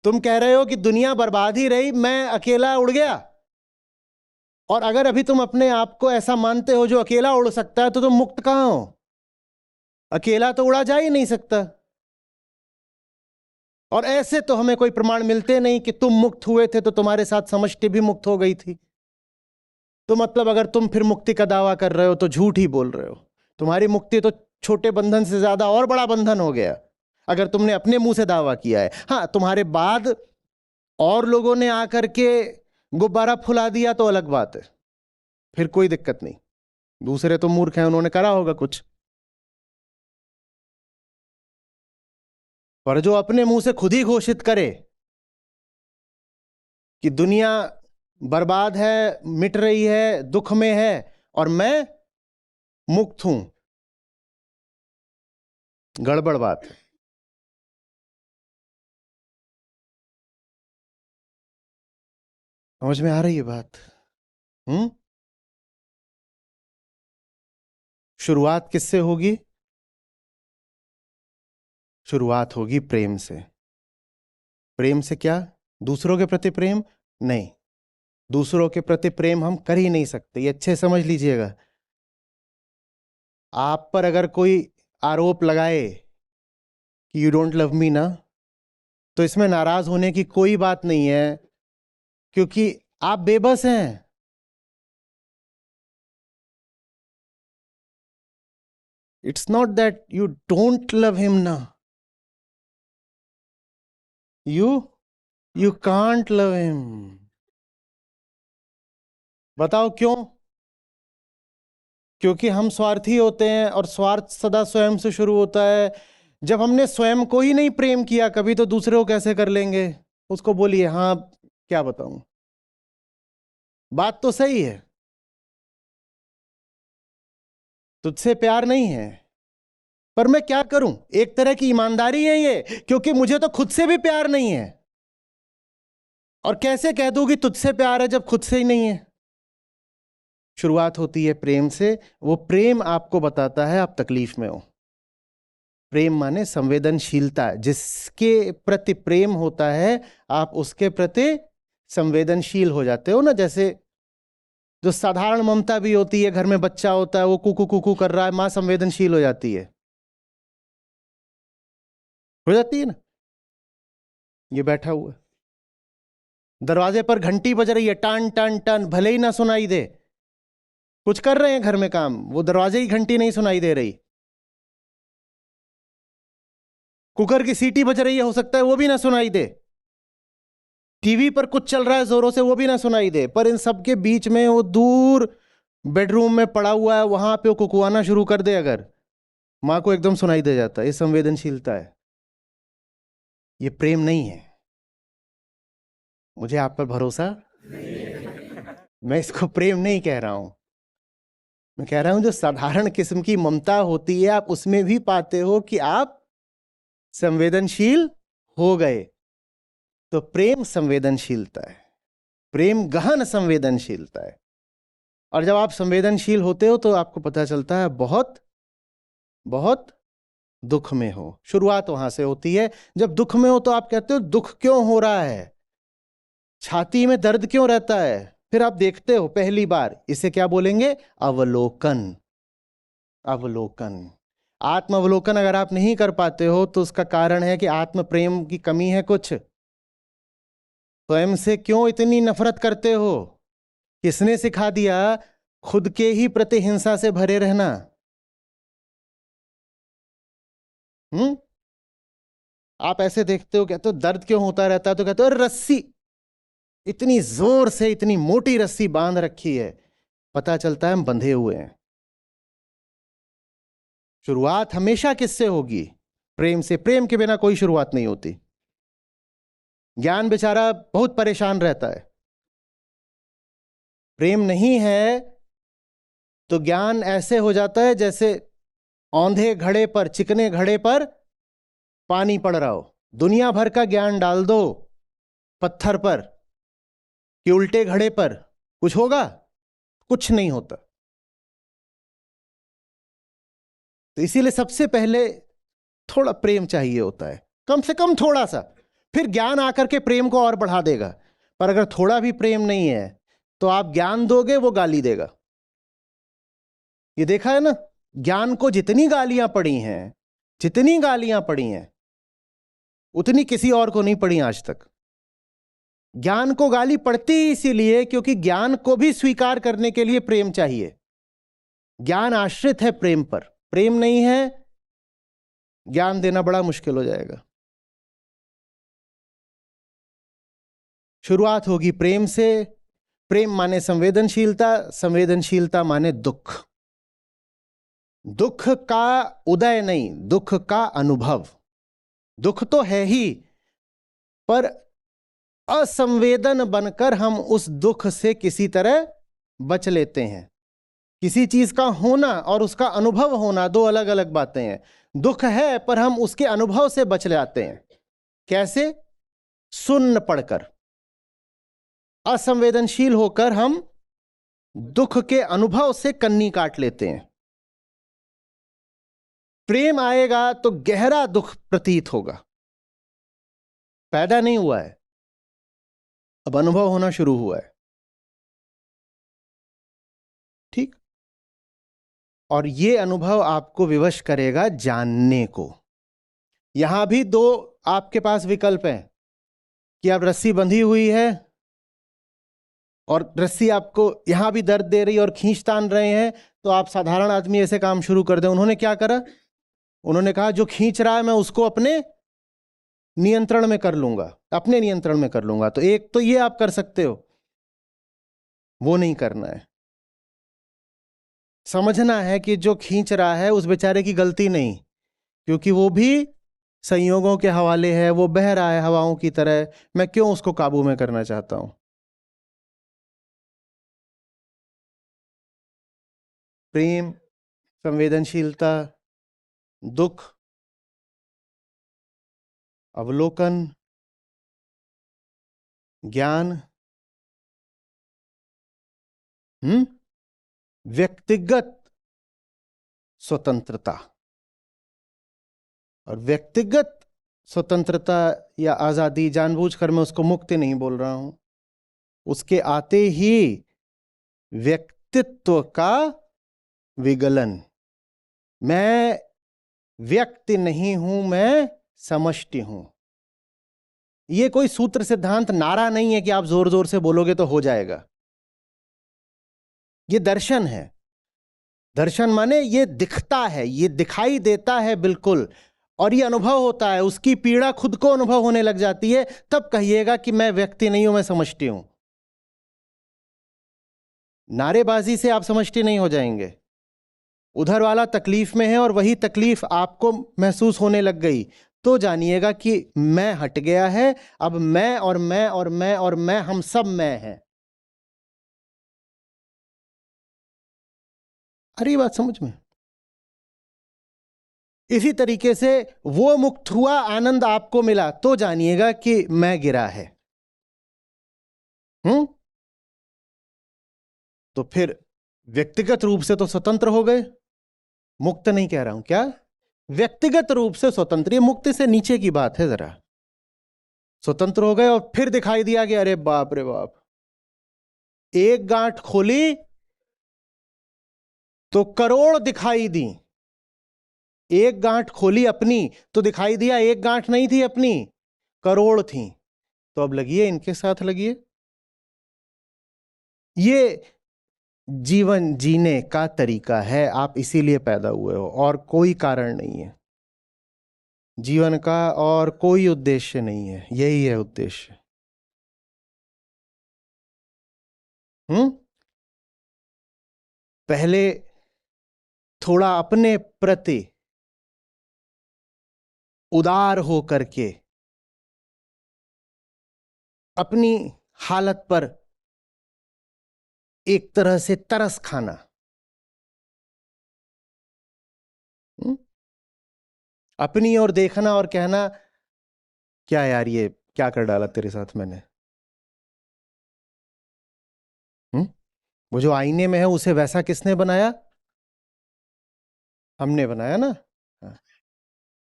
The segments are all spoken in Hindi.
तुम कह रहे हो कि दुनिया बर्बाद ही रही, मैं अकेला उड़ गया। और अगर अभी तुम अपने आप को ऐसा मानते हो जो अकेला उड़ सकता है, तो तुम मुक्त कहां हो? अकेला तो उड़ा जा ही नहीं सकता। और ऐसे तो हमें कोई प्रमाण मिलते नहीं कि तुम मुक्त हुए थे तो तुम्हारे साथ समष्टि भी मुक्त हो गई थी। तो मतलब अगर तुम फिर मुक्ति का दावा कर रहे हो तो झूठ ही बोल रहे हो। तुम्हारी मुक्ति तो छोटे बंधन से ज्यादा और बड़ा बंधन हो गया, अगर तुमने अपने मुंह से दावा किया है। हाँ, तुम्हारे बाद और लोगों ने आकर के गुब्बारा फुला दिया तो अलग बात है, फिर कोई दिक्कत नहीं। दूसरे तो मूर्ख हैं, उन्होंने करा होगा कुछ। पर जो अपने मुंह से खुद ही घोषित करे कि दुनिया बर्बाद है, मिट रही है, दुख में है और मैं मुक्त हूं, गड़बड़ बात है। समझ में आ रही है बात? शुरुआत किससे होगी? शुरुआत होगी प्रेम से। प्रेम से क्या? दूसरों के प्रति प्रेम नहीं, दूसरों के प्रति प्रेम हम कर ही नहीं सकते, ये अच्छे समझ लीजिएगा। आप पर अगर कोई आरोप लगाए कि यू डोंट लव मी ना, तो इसमें नाराज होने की कोई बात नहीं है, क्योंकि आप बेबस हैं। It's not that you don't love him ना, यू कांट लव हिम। बताओ क्यों? क्योंकि हम स्वार्थी होते हैं और स्वार्थ सदा स्वयं से शुरू होता है। जब हमने स्वयं को ही नहीं प्रेम किया कभी, तो दूसरे को कैसे कर लेंगे? उसको बोलिए। हाँ, क्या बताऊं, बात तो सही है, तुझसे प्यार नहीं है, पर मैं क्या करूं? एक तरह की ईमानदारी है ये, क्योंकि मुझे तो खुद से भी प्यार नहीं है। और कैसे कह दूं कि तुझसे प्यार है जब खुद से ही नहीं है? शुरुआत होती है प्रेम से। वो प्रेम आपको बताता है आप तकलीफ में हो। प्रेम माने संवेदनशीलता। जिसके प्रति प्रेम होता है, आप उसके प्रति संवेदनशील हो जाते हो ना। जैसे जो साधारण ममता भी होती है, घर में बच्चा होता है, वो कुकू कुकू कर रहा है, मां संवेदनशील हो जाती है, हो जाती है ना। ये बैठा हुआ है, दरवाजे पर घंटी बज रही है, टन टन टन, भले ही ना सुनाई दे, कुछ कर रहे हैं घर में काम, वो दरवाजे की घंटी नहीं सुनाई दे रही। कुकर की सीटी बज रही है, हो सकता है वो भी ना सुनाई दे। टीवी पर कुछ चल रहा है जोरों से, वो भी ना सुनाई दे। पर इन सब के बीच में वो दूर बेडरूम में पड़ा हुआ है, वहां पे वो कुकुआना शुरू कर दे अगर, मां को एकदम सुनाई दे जाता है। ये संवेदनशीलता है, ये प्रेम नहीं है। मुझे आप पर भरोसा मैं इसको प्रेम नहीं कह रहा हूं। मैं कह रहा हूं जो साधारण किस्म की ममता होती है, आप उसमें भी पाते हो कि आप संवेदनशील हो गए। तो प्रेम संवेदनशीलता है, प्रेम गहन संवेदनशीलता है। और जब आप संवेदनशील होते हो तो आपको पता चलता है बहुत बहुत दुख में हो। शुरुआत वहां से होती है। जब दुख में हो तो आप कहते हो दुख क्यों हो रहा है, छाती में दर्द क्यों रहता है। फिर आप देखते हो पहली बार, इसे क्या बोलेंगे? अवलोकन। अवलोकन, आत्म अवलोकन अगर आप नहीं कर पाते हो तो उसका कारण है कि आत्म प्रेम की कमी है कुछ। स्वयं से क्यों इतनी नफरत करते हो? किसने सिखा दिया खुद के ही प्रति हिंसा से भरे रहना? आप ऐसे देखते हो, कहते हो दर्द क्यों होता रहता है, तो कहते हो रस्सी, इतनी जोर से इतनी मोटी रस्सी बांध रखी है। पता चलता है हम बंधे हुए हैं। शुरुआत हमेशा किससे होगी? प्रेम से। प्रेम के बिना कोई शुरुआत नहीं होती। ज्ञान बेचारा बहुत परेशान रहता है। प्रेम नहीं है तो ज्ञान ऐसे हो जाता है जैसे औंधे घड़े पर, चिकने घड़े पर पानी पड़ रहा हो। दुनिया भर का ज्ञान डाल दो पत्थर पर कि उल्टे घड़े पर, कुछ होगा? कुछ नहीं होता। तो इसीलिए सबसे पहले थोड़ा प्रेम चाहिए होता है, कम से कम थोड़ा सा। फिर ज्ञान आकर के प्रेम को और बढ़ा देगा। पर अगर थोड़ा भी प्रेम नहीं है तो आप ज्ञान दोगे, वो गाली देगा। ये देखा है ना, ज्ञान को जितनी गालियां पड़ी हैं, जितनी गालियां पड़ी हैं, उतनी किसी और को नहीं पड़ी आज तक। ज्ञान को गाली पड़ती इसीलिए क्योंकि ज्ञान को भी स्वीकार करने के लिए प्रेम चाहिए। ज्ञान आश्रित है प्रेम पर, प्रेम नहीं है, ज्ञान देना बड़ा मुश्किल हो जाएगा। शुरुआत होगी प्रेम से। प्रेम माने संवेदनशीलता, संवेदनशीलता माने दुख। दुख का उदय नहीं, दुख का अनुभव। दुख तो है ही, पर असंवेदन बनकर हम उस दुख से किसी तरह बच लेते हैं। किसी चीज का होना और उसका अनुभव होना दो अलग अलग बातें हैं। दुख है पर हम उसके अनुभव से बच जाते हैं। कैसे? सुन्न पढ़कर। असंवेदनशील होकर हम दुख के अनुभव से कन्नी काट लेते हैं। प्रेम आएगा तो गहरा दुख प्रतीत होगा। पैदा नहीं हुआ है, अब अनुभव होना शुरू हुआ है। ठीक? और ये अनुभव आपको विवश करेगा जानने को। यहां भी दो आपके पास विकल्प हैं कि आप रस्सी बंधी हुई है और रस्सी आपको यहां भी दर्द दे रही और खींच तान रहे हैं, तो आप साधारण आदमी ऐसे काम शुरू कर दें। उन्होंने क्या करा? उन्होंने कहा जो खींच रहा है मैं उसको अपने नियंत्रण में कर लूंगा, अपने नियंत्रण में कर लूंगा। तो एक तो ये आप कर सकते हो, वो नहीं करना है। समझना है कि जो खींच रहा है उस बेचारे की गलती नहीं, क्योंकि वो भी संयोगों के हवाले है, वो बह रहा है हवाओं की तरह। मैं क्यों उसको काबू में करना चाहता हूं? प्रेम, संवेदनशीलता, दुख, अवलोकन, ज्ञान, व्यक्तिगत स्वतंत्रता। और व्यक्तिगत स्वतंत्रता या आजादी, जानबूझकर मैं उसको मुक्ति नहीं बोल रहा हूं, उसके आते ही व्यक्तित्व का विगलन। मैं व्यक्ति नहीं हूं, मैं समष्टि हूं। ये कोई सूत्र सिद्धांत नारा नहीं है कि आप जोर जोर से बोलोगे तो हो जाएगा। ये दर्शन है। दर्शन माने ये दिखता है, ये दिखाई देता है बिल्कुल, और ये अनुभव होता है। उसकी पीड़ा खुद को अनुभव होने लग जाती है, तब कहिएगा कि मैं व्यक्ति नहीं हूं, मैं समष्टि हूं। नारेबाजी से आप समष्टि नहीं हो जाएंगे। उधर वाला तकलीफ में है और वही तकलीफ आपको महसूस होने लग गई, तो जानिएगा कि मैं हट गया है। अब मैं और मैं और मैं और मैं, हम सब मैं हैं। अरे बात समझ में? इसी तरीके से वो मुक्त हुआ, आनंद आपको मिला, तो जानिएगा कि मैं गिरा है। तो फिर व्यक्तिगत रूप से तो स्वतंत्र हो गए। मुक्त नहीं कह रहा हूं, क्या? व्यक्तिगत रूप से स्वतंत्र, ये मुक्ति से नीचे की बात है जरा। स्वतंत्र हो गए और फिर दिखाई दिया कि अरे बाप रे बाप, एक गांठ खोली तो करोड़ दिखाई दी। एक गांठ खोली अपनी तो दिखाई दिया एक गांठ नहीं थी अपनी, करोड़ थी। तो अब लगिए इनके साथ लगिए। ये जीवन जीने का तरीका है। आप इसीलिए पैदा हुए हो, और कोई कारण नहीं है। जीवन का और कोई उद्देश्य नहीं है, यही है उद्देश्य। पहले थोड़ा अपने प्रति उदार हो करके अपनी हालत पर एक तरह से तरस खाना। अपनी ओर देखना और कहना, क्या यार ये क्या कर डाला तेरे साथ मैंने। वो जो आईने में है उसे वैसा किसने बनाया? हमने बनाया ना। हाँ।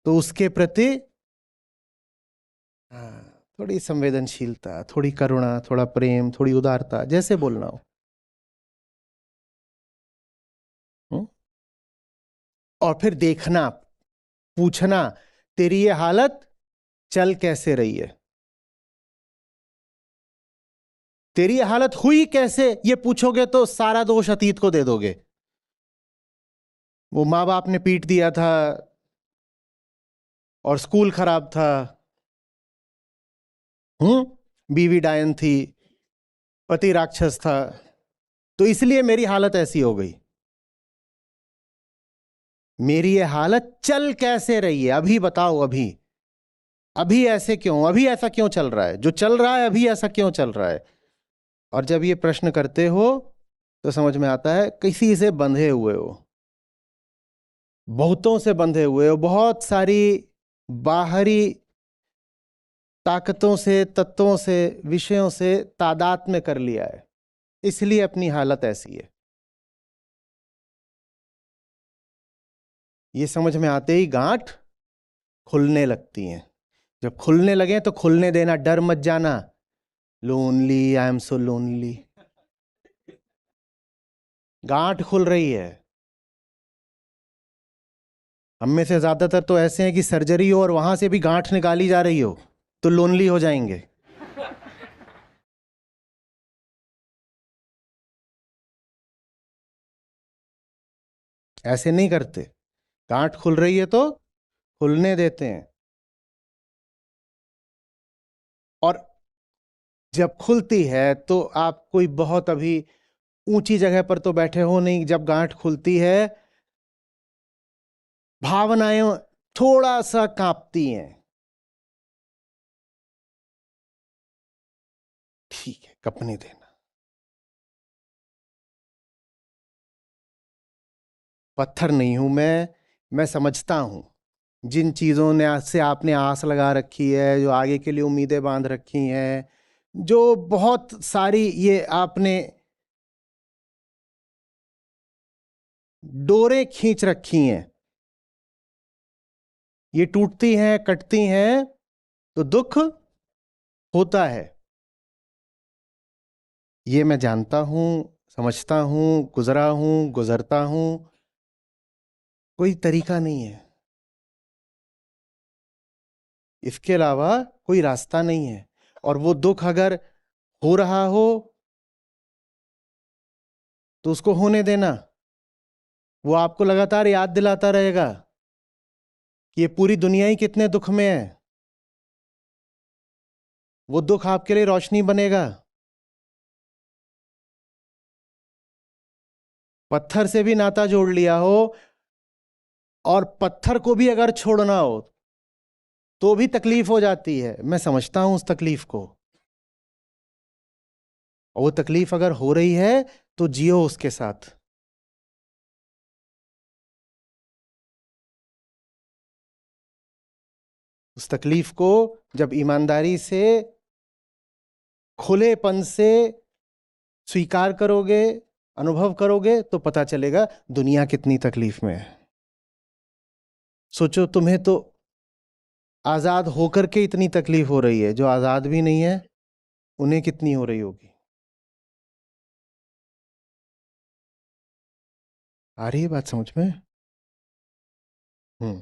तो उसके प्रति, हाँ, थोड़ी संवेदनशीलता, थोड़ी करुणा, थोड़ा प्रेम, थोड़ी उदारता, जैसे बोलना हो। और फिर देखना, पूछना, तेरी ये हालत चल कैसे रही है, तेरी ये हालत हुई कैसे, ये पूछोगे तो सारा दोष अतीत को दे दोगे। वो माँ बाप ने पीट दिया था, और स्कूल खराब था, बीवी डायन थी, पति राक्षस था, तो इसलिए मेरी हालत ऐसी हो गई। मेरी ये हालत चल कैसे रही है, अभी बताओ, अभी अभी ऐसे क्यों, अभी ऐसा क्यों चल रहा है, जो चल रहा है अभी ऐसा क्यों चल रहा है। और जब ये प्रश्न करते हो तो समझ में आता है किसी से बंधे हुए हो, बहुतों से बंधे हुए हो, बहुत सारी बाहरी ताकतों से, तत्वों से, विषयों से तादाद में कर लिया है, इसलिए अपनी हालत ऐसी है। ये समझ में आते ही गांठ खुलने लगती हैं। जब खुलने लगे तो खुलने देना, डर मत जाना। Lonely, I am so lonely, गांठ खुल रही है। हम में से ज्यादातर तो ऐसे हैं कि सर्जरी हो और वहां से भी गांठ निकाली जा रही हो तो लोनली हो जाएंगे। ऐसे नहीं करते, गांठ खुल रही है तो खुलने देते हैं। और जब खुलती है तो आप कोई बहुत अभी ऊंची जगह पर तो बैठे हो नहीं, जब गांठ खुलती है भावनाएं थोड़ा सा कांपती हैं। ठीक है, कपने देना। पत्थर नहीं हूं मैं समझता हूं जिन चीजों ने आज से आपने आस लगा रखी है, जो आगे के लिए उम्मीदें बांध रखी हैं, जो बहुत सारी ये आपने डोरें खींच रखी हैं, ये टूटती हैं, कटती हैं तो दुख होता है। ये मैं जानता हूं, समझता हूं, गुजरा हूं, गुजरता हूं। कोई तरीका नहीं है, इसके अलावा कोई रास्ता नहीं है। और वो दुख अगर हो रहा हो तो उसको होने देना। वो आपको लगातार याद दिलाता रहेगा कि ये पूरी दुनिया ही कितने दुख में है। वो दुख आपके लिए रोशनी बनेगा। पत्थर से भी नाता जोड़ लिया हो और पत्थर को भी अगर छोड़ना हो तो भी तकलीफ हो जाती है, मैं समझता हूं उस तकलीफ को। और वो तकलीफ अगर हो रही है तो जियो उसके साथ। उस तकलीफ को जब ईमानदारी से, खुलेपन से स्वीकार करोगे, अनुभव करोगे, तो पता चलेगा दुनिया कितनी तकलीफ में है। सोचो, तुम्हें तो आजाद होकर के इतनी तकलीफ हो रही है, जो आजाद भी नहीं है उन्हें कितनी हो रही होगी। आ रही है बात समझ में? हम्म।